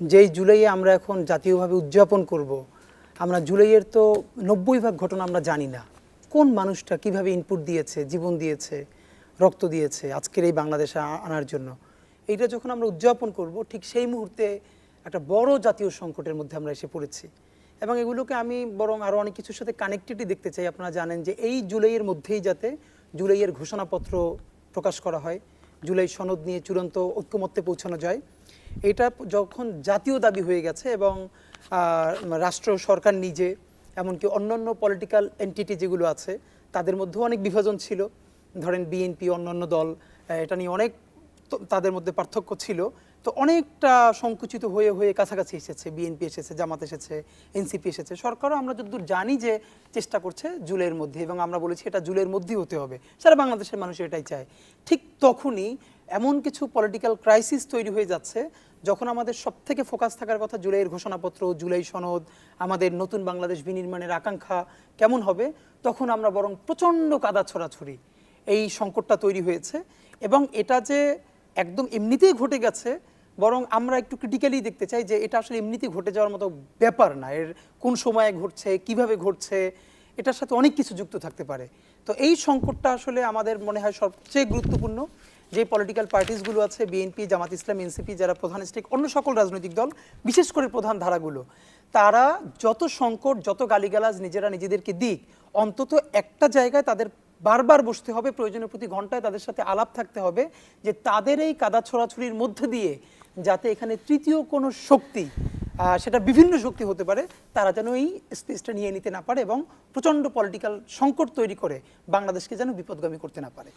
যেই জুলাইয়ে আমরা এখন জাতীয়ভাবে উদযাপন করব, আমরা জুলাইয়ের তো 90% ঘটনা আমরা জানি না। কোন মানুষটা কিভাবে ইনপুট দিয়েছে, জীবন দিয়েছে, রক্ত দিয়েছে আজকের এই বাংলাদেশে আনার জন্য, এইটা যখন আমরা উদযাপন করব ঠিক সেই মুহূর্তে একটা বড় জাতীয় সংকটের মধ্যে আমরা এসে পড়েছি। এবং এগুলোকে আমি বরং আরও অনেক কিছুর সাথে কানেক্টিভিটি দেখতে চাই। আপনারা জানেন যে এই জুলাইয়ের মধ্যেই যাতে জুলাইয়ের ঘোষণাপত্র প্রকাশ করা হয়, জুলাই সনদ নিয়ে চূড়ান্ত ঐক্যমত্যে পৌঁছানো যায়। এটা যখন জাতীয় দাবি হয়ে গেছে এবং রাষ্ট্র সরকার নিজে এমনকি অন্যান্য পলিটিক্যাল এন্টিটি যেগুলো আছে তাদের মধ্যেও অনেক বিভাজন ছিল। ধরেন বিএনপি, অন্যান্য দল, এটা নিয়ে অনেক তাদের মধ্যে পার্থক্য ছিল। তো অনেকটা সংকুচিত হয়ে হয়ে কাছাকাছি এসেছে, বিএনপি এসেছে, জামাত এসেছে, এনসিপি এসেছে। সরকারও আমরা যতদূর জানি যে চেষ্টা করছে জুলাইয়ের মধ্যে, এবং আমরা বলেছি এটা জুলাইয়ের মধ্যেই হতে হবে, সারা বাংলাদেশের মানুষ এটাই চায়। ঠিক তখনই এমন কিছু পলিটিক্যাল ক্রাইসিস তৈরি হয়ে যাচ্ছে যখন আমাদের সবথেকে ফোকাস থাকার কথা জুলাইয়ের ঘোষণাপত্র, জুলাই সনদ, আমাদের নতুন বাংলাদেশ বিনির্মাণের আকাঙ্ক্ষা কেমন হবে, তখন আমরা বরং প্রচণ্ড কাদা ছড়াছড়ি এই সংকটটা তৈরি হয়েছে। এবং এটা যে একদম এমনিতেই ঘটে গেছে, বরং আমরা একটু ক্রিটিক্যালি দেখতে চাই যে এটা আসলে এমনিতেই ঘটে যাওয়ার মতো ব্যাপার না। এর কোন সময়ে ঘটছে, কিভাবে ঘটছে, এটার সাথে অনেক কিছু যুক্ত থাকতে পারে। তো এই সংকটটা আসলে আমাদের মনে হয় সবচেয়ে গুরুত্বপূর্ণ। যে পলিটিক্যাল পার্টিসগুলো আছে, বিএনপি, জামাত ইসলাম, এনসিপি, যারা প্রধান স্টেক, অন্য সকল রাজনৈতিক দল, বিশেষ করে প্রধান ধারাগুলো, তারা যত সংকট, যত গালিগালাজ নিজেরা নিজেদেরকে দিক, অন্তত একটা জায়গায় তাদের বারবার বসতে হবে, প্রয়োজনের প্রতি ঘন্টায় তাদের সাথে আলাপ থাকতে হবে যে তাদের এই কাদা ছড়াছড়ির মধ্যে দিয়ে যাতে এখানে তৃতীয় কোনো শক্তি, সেটা বিভিন্ন শক্তি হতে পারে, তারা যেন এই স্পেসটা নিয়ে নিতে না পারে এবং প্রচণ্ড পলিটিক্যাল সংকট তৈরি করে বাংলাদেশকে যেন বিপদগামী করতে না পারে।